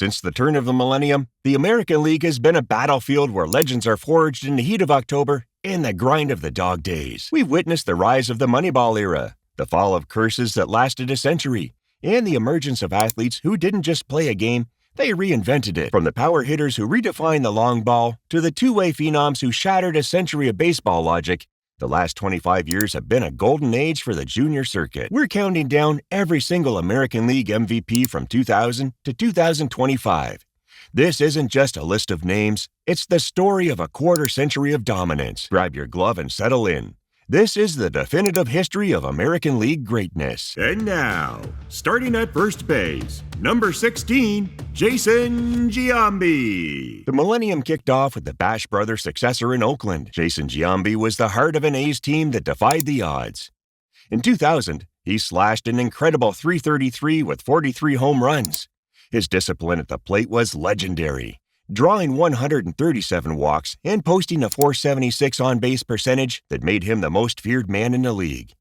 Since the turn of the millennium, the American League has been a battlefield where legends are forged in the heat of October and the grind of the dog days. We've witnessed the rise of the Moneyball era, the fall of curses that lasted a century, and the emergence of athletes who didn't just play a game, they reinvented it. From the power hitters who redefined the long ball to the two-way phenoms who shattered a century of baseball logic, the last 25 years have been a golden age for the junior circuit. We're counting down every single American League MVP from 2000 to 2025. This isn't just a list of names, it's the story of a quarter century of dominance. Grab your glove and settle in. This is the definitive history of American League greatness. And now, starting at first base, number 16, Jason Giambi. The millennium kicked off with the Bash Brothers' successor in Oakland. Jason Giambi was the heart of an A's team that defied the odds. In 2000, he slashed an incredible .333 with 43 home runs. His discipline at the plate was legendary, drawing 137 walks and posting a .476 on-base percentage that made him the most feared man in the league.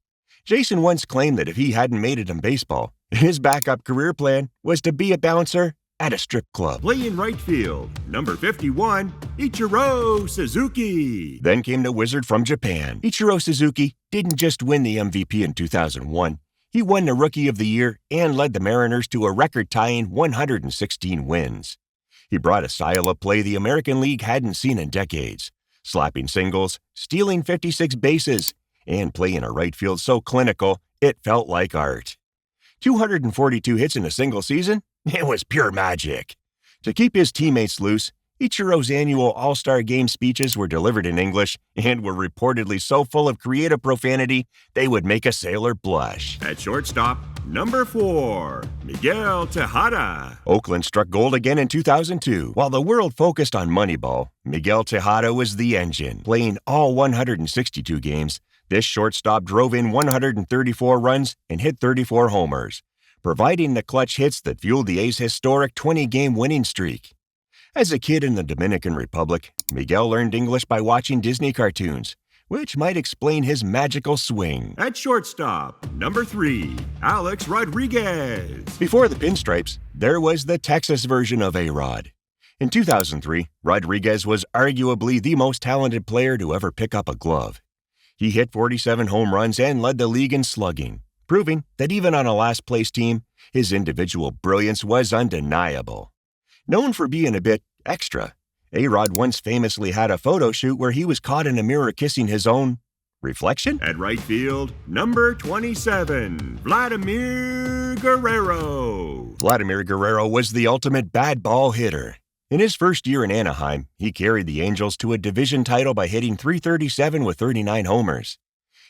Jason once claimed that if he hadn't made it in baseball, his backup career plan was to be a bouncer at a strip club. Playing right field, number 51, Ichiro Suzuki. Then came the wizard from Japan. Ichiro Suzuki didn't just win the MVP in 2001. He won the Rookie of the Year and led the Mariners to a record-tying 116 wins. He brought a style of play the American League hadn't seen in decades, slapping singles, stealing 56 bases, and playing a right field so clinical it felt like art. 242 hits in a single season? It was pure magic. To keep his teammates loose, Ichiro's annual All-Star Game speeches were delivered in English and were reportedly so full of creative profanity they would make a sailor blush. At shortstop, number 4, Miguel Tejada. Oakland struck gold again in 2002. While the world focused on Moneyball, Miguel Tejada was the engine. Playing all 162 games, this shortstop drove in 134 runs and hit 34 homers, providing the clutch hits that fueled the A's historic 20-game winning streak. As a kid in the Dominican Republic, Miguel learned English by watching Disney cartoons, which might explain his magical swing. At shortstop, number 3, Alex Rodriguez. Before the pinstripes, there was the Texas version of A-Rod. In 2003, Rodriguez was arguably the most talented player to ever pick up a glove. He hit 47 home runs and led the league in slugging, proving that even on a last-place team, his individual brilliance was undeniable. Known for being a bit extra, A-Rod once famously had a photo shoot where he was caught in a mirror kissing his own reflection. At right field, number 27, Vladimir Guerrero. Vladimir Guerrero was the ultimate bad ball hitter. In his first year in Anaheim, he carried the Angels to a division title by hitting .337 with 39 homers.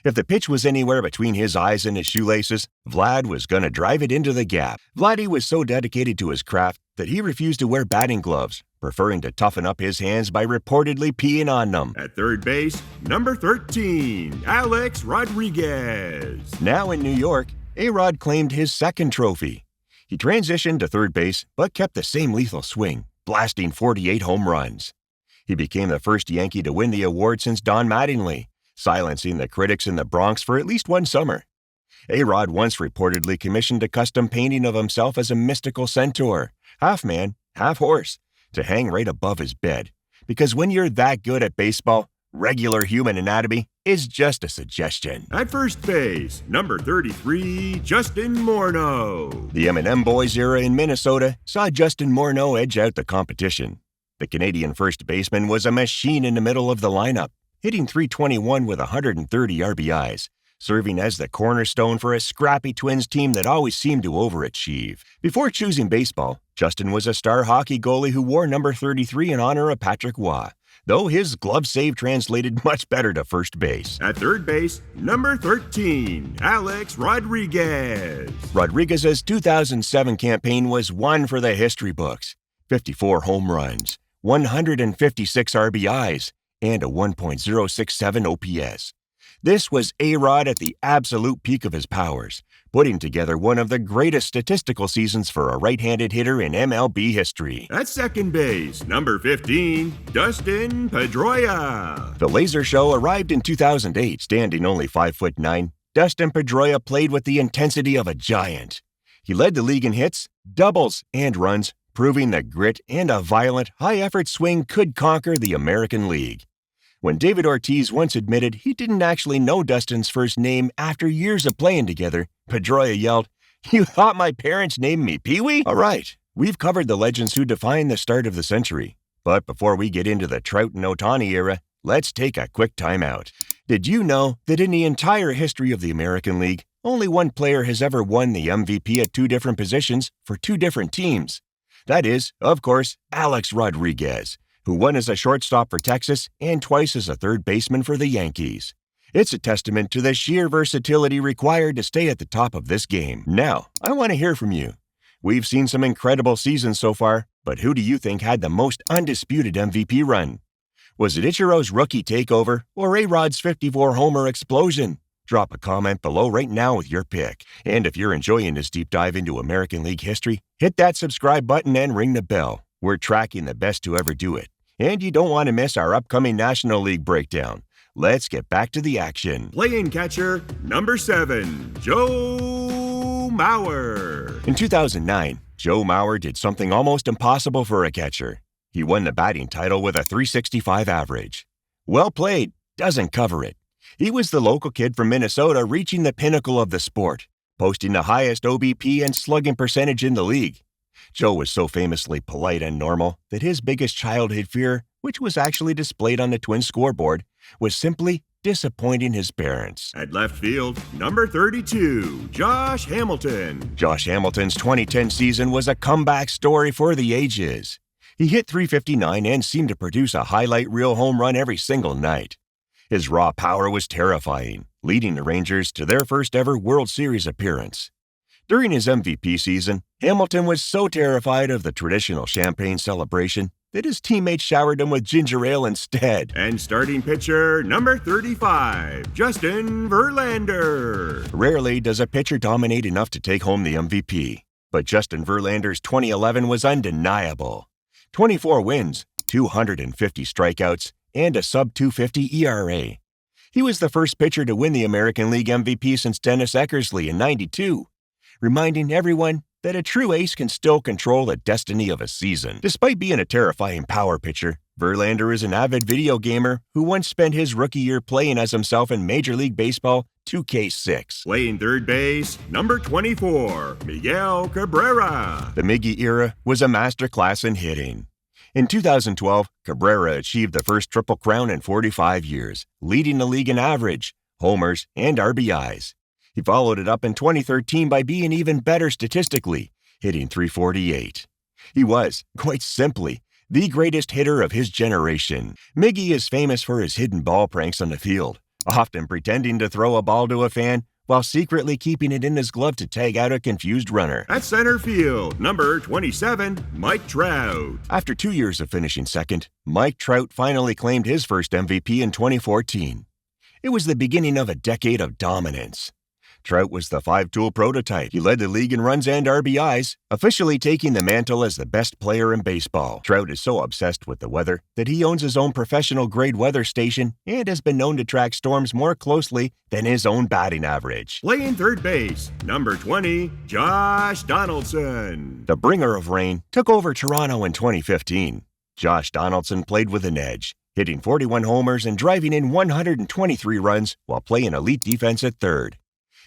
If the pitch was anywhere between his eyes and his shoelaces, Vlad was going to drive it into the gap. Vladdy was so dedicated to his craft that he refused to wear batting gloves, preferring to toughen up his hands by reportedly peeing on them. At third base, number 13, Alex Rodriguez. Now in New York, A-Rod claimed his second trophy. He transitioned to third base, but kept the same lethal swing, blasting 48 home runs. He became the first Yankee to win the award since Don Mattingly, silencing the critics in the Bronx for at least one summer. A-Rod once reportedly commissioned a custom painting of himself as a mystical centaur, half man, half horse, to hang right above his bed. Because when you're that good at baseball, regular human anatomy is just a suggestion. At first base, number 33, Justin Morneau. The M&M Boys era in Minnesota saw Justin Morneau edge out the competition. The Canadian first baseman was a machine in the middle of the lineup, hitting .321 with 130 RBIs, serving as the cornerstone for a scrappy Twins team that always seemed to overachieve. Before choosing baseball, Justin was a star hockey goalie who wore number 33 in honor of Patrick Waugh, though his glove save translated much better to first base. At third base, number 13, Alex Rodriguez. Rodriguez's 2007 campaign was one for the history books. 54 home runs, 156 RBIs, and a 1.067 OPS. This was A-Rod at the absolute peak of his powers, putting together one of the greatest statistical seasons for a right-handed hitter in MLB history. At second base, number 15, Dustin Pedroia. The laser show arrived in 2008. Standing only 5'9", Dustin Pedroia played with the intensity of a giant. He led the league in hits, doubles, and runs, proving that grit and a violent, high-effort swing could conquer the American League. When David Ortiz once admitted he didn't actually know Dustin's first name after years of playing together, Pedroia yelled, "You thought my parents named me Pee-wee?" All right, we've covered the legends who defined the start of the century. But before we get into the Trout and Ohtani era, let's take a quick time out. Did you know that in the entire history of the American League, only one player has ever won the MVP at two different positions for two different teams? That is, of course, Alex Rodriguez, who won as a shortstop for Texas and twice as a third baseman for the Yankees. It's a testament to the sheer versatility required to stay at the top of this game. Now, I want to hear from you. We've seen some incredible seasons so far, but who do you think had the most undisputed MVP run? Was it Ichiro's rookie takeover or A-Rod's 54-homer explosion? Drop a comment below right now with your pick. And if you're enjoying this deep dive into American League history, hit that subscribe button and ring the bell. We're tracking the best to ever do it. And you don't want to miss our upcoming National League breakdown. Let's get back to the action. Playing catcher, number 7, Joe Mauer. In 2009, Joe Mauer did something almost impossible for a catcher. He won the batting title with a .365 average. Well played doesn't cover it. He was the local kid from Minnesota reaching the pinnacle of the sport, posting the highest OBP and slugging percentage in the league. Joe was so famously polite and normal that his biggest childhood fear, which was actually displayed on the Twins scoreboard, was simply disappointing his parents. At left field, number 32, Josh Hamilton. Josh Hamilton's 2010 season was a comeback story for the ages. He hit .359 and seemed to produce a highlight reel home run every single night. His raw power was terrifying, leading the Rangers to their first ever World Series appearance. During his MVP season, Hamilton was so terrified of the traditional champagne celebration that his teammates showered him with ginger ale instead. And starting pitcher, number 35, Justin Verlander. Rarely does a pitcher dominate enough to take home the MVP, but Justin Verlander's 2011 was undeniable. 24 wins, 250 strikeouts, and a sub-250 ERA. He was the first pitcher to win the American League MVP since Dennis Eckersley in '92, reminding everyone that a true ace can still control the destiny of a season. Despite being a terrifying power pitcher, Verlander is an avid video gamer who once spent his rookie year playing as himself in Major League Baseball 2K6. Playing third base, number 24, Miguel Cabrera. The Miggy era was a masterclass in hitting. In 2012, Cabrera achieved the first Triple Crown in 45 years, leading the league in average, homers, and RBIs. He followed it up in 2013 by being even better statistically, hitting .348. He was, quite simply, the greatest hitter of his generation. Miggy is famous for his hidden ball pranks on the field, often pretending to throw a ball to a fan while secretly keeping it in his glove to tag out a confused runner. At center field, number 27, Mike Trout. After 2 years of finishing second, Mike Trout finally claimed his first MVP in 2014. It was the beginning of a decade of dominance. Trout was the five-tool prototype. He led the league in runs and RBIs, officially taking the mantle as the best player in baseball. Trout is so obsessed with the weather that he owns his own professional-grade weather station and has been known to track storms more closely than his own batting average. Playing third base, number 20, Josh Donaldson. The bringer of rain took over Toronto in 2015. Josh Donaldson played with an edge, hitting 41 homers and driving in 123 runs while playing elite defense at third.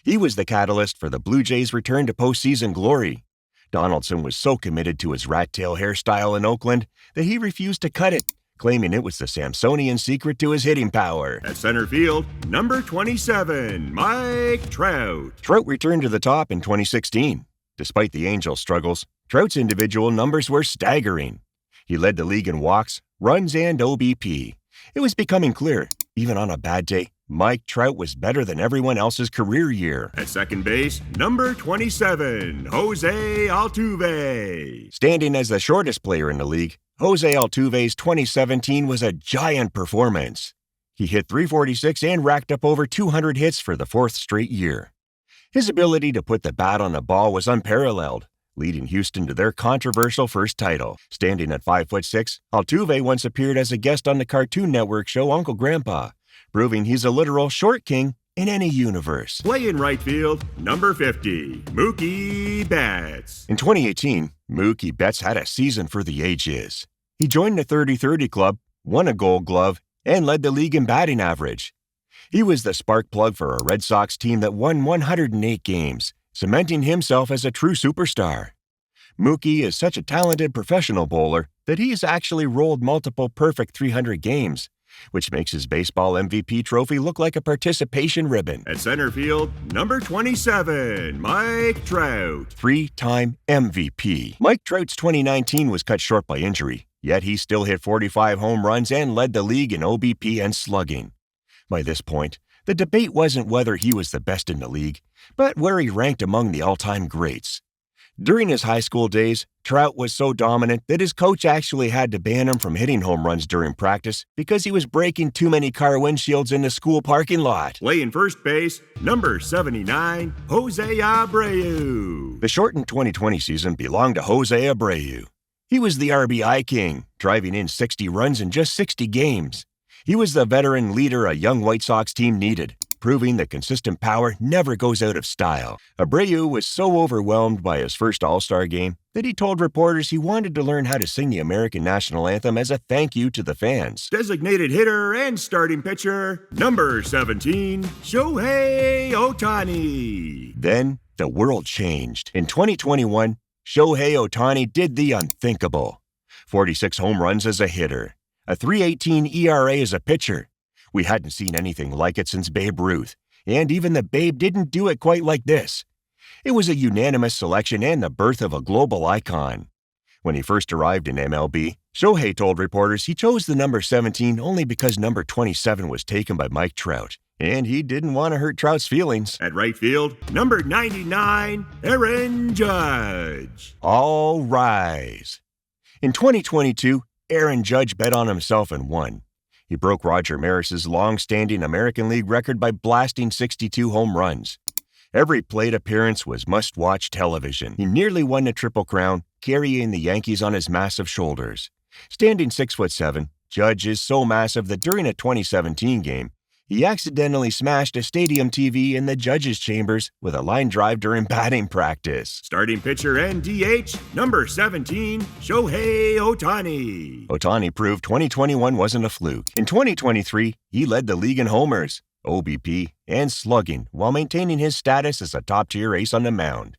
He was the catalyst for the Blue Jays' return to postseason glory. Donaldson was so committed to his rat-tail hairstyle in Oakland that he refused to cut it, claiming it was the Samsonian secret to his hitting power. At center field, number 27, Mike Trout. Trout returned to the top in 2016. Despite the Angels' struggles, Trout's individual numbers were staggering. He led the league in walks, runs, and OBP. It was becoming clear, even on a bad day, Mike Trout was better than everyone else's career year. At second base, number 27, Jose Altuve. Standing as the shortest player in the league, Jose Altuve's 2017 was a giant performance. He hit .346 and racked up over 200 hits for the fourth straight year. His ability to put the bat on the ball was unparalleled, leading Houston to their controversial first title. Standing at 5'6", Altuve once appeared as a guest on the Cartoon Network show Uncle Grandpa, proving he's a literal short king in any universe. Play in right field, number 50, Mookie Betts. In 2018, Mookie Betts had a season for the ages. He joined the 30-30 club, won a Gold Glove, and led the league in batting average. He was the spark plug for a Red Sox team that won 108 games, cementing himself as a true superstar. Mookie is such a talented professional bowler that he's actually rolled multiple perfect 300 games, which makes his baseball MVP trophy look like a participation ribbon. At center field, number 27, Mike Trout. 3-time MVP. Mike Trout's 2019 was cut short by injury, yet he still hit 45 home runs and led the league in OBP and slugging. By this point, the debate wasn't whether he was the best in the league, but where he ranked among the all-time greats. During his high school days, Trout was so dominant that his coach actually had to ban him from hitting home runs during practice because he was breaking too many car windshields in the school parking lot. Playing first base, number 79, Jose Abreu. The shortened 2020 season belonged to Jose Abreu. He was the RBI king, driving in 60 runs in just 60 games. He was the veteran leader a young White Sox team needed, proving that consistent power never goes out of style. Abreu was so overwhelmed by his first All-Star game that he told reporters he wanted to learn how to sing the American national anthem as a thank you to the fans. Designated hitter and starting pitcher, number 17, Shohei Ohtani. Then, the world changed. In 2021, Shohei Ohtani did the unthinkable. 46 home runs as a hitter, a 3.18 ERA as a pitcher. We hadn't seen anything like it since Babe Ruth, and even the Babe didn't do it quite like this. It was a unanimous selection and the birth of a global icon. When he first arrived in MLB, Shohei told reporters he chose the number 17 only because number 27 was taken by Mike Trout, and he didn't want to hurt Trout's feelings. At right field, number 99, Aaron Judge. All rise. In 2022, Aaron Judge bet on himself and won. He broke Roger Maris's long-standing American League record by blasting 62 home runs. Every plate appearance was must-watch television. He nearly won the Triple Crown, carrying the Yankees on his massive shoulders. Standing 6'7", Judge is so massive that during a 2017 game, he accidentally smashed a stadium TV in the judges' chambers with a line drive during batting practice. Starting pitcher and DH, number 17, Shohei Ohtani. Ohtani proved 2021 wasn't a fluke. In 2023, he led the league in homers, OBP, and slugging while maintaining his status as a top-tier ace on the mound.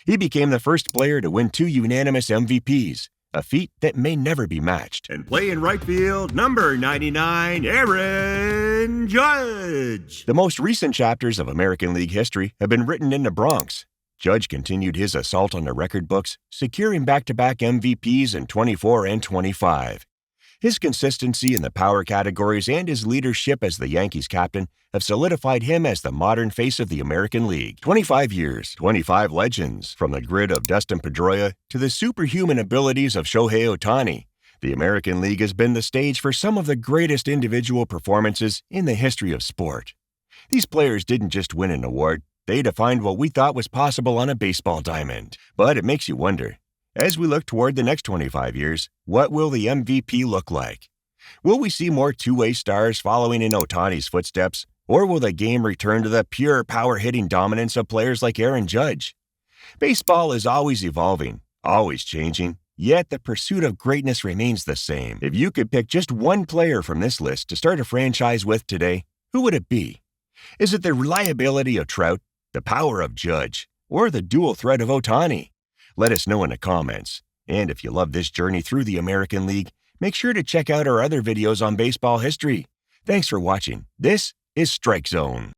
He became the first player to win 2 unanimous MVPs, a feat that may never be matched. And playing right field, number 99, Aaron Judge. The most recent chapters of American League history have been written in the Bronx. Judge continued his assault on the record books, securing back-to-back MVPs in 24 and 25. His consistency in the power categories and his leadership as the Yankees captain have solidified him as the modern face of the American League. 25 years, 25 legends, from the grit of Dustin Pedroia to the superhuman abilities of Shohei Ohtani. The American League has been the stage for some of the greatest individual performances in the history of sport. These players didn't just win an award, they defined what we thought was possible on a baseball diamond. But it makes you wonder, as we look toward the next 25 years, what will the MVP look like? Will we see more two-way stars following in Ohtani's footsteps, or will the game return to the pure power-hitting dominance of players like Aaron Judge? Baseball is always evolving, always changing, yet the pursuit of greatness remains the same. If you could pick just one player from this list to start a franchise with today, who would it be? Is it the reliability of Trout, the power of Judge, or the dual threat of Ohtani? Let us know in the comments. And if you love this journey through the American League, make sure to check out our other videos on baseball history. Thanks for watching. This is Strike Zone.